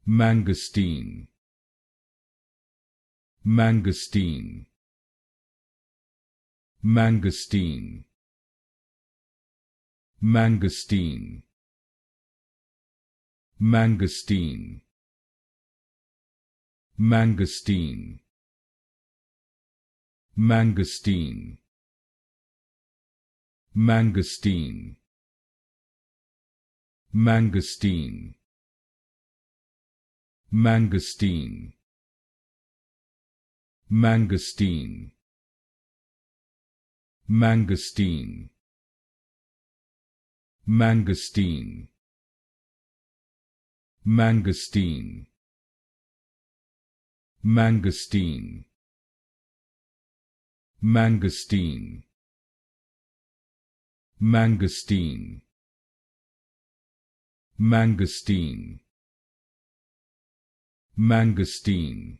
Mangosteen, Mangosteen, Mangosteen, Mangosteen, Mangosteen, Mangosteen, Mangosteen, Mangosteen, Mangosteen, Mangosteen, Mangosteen, Mangosteen, Mangosteen, Mangosteen, Mangosteen, Mangosteen, Mangosteen, Mangosteen, Mangosteen,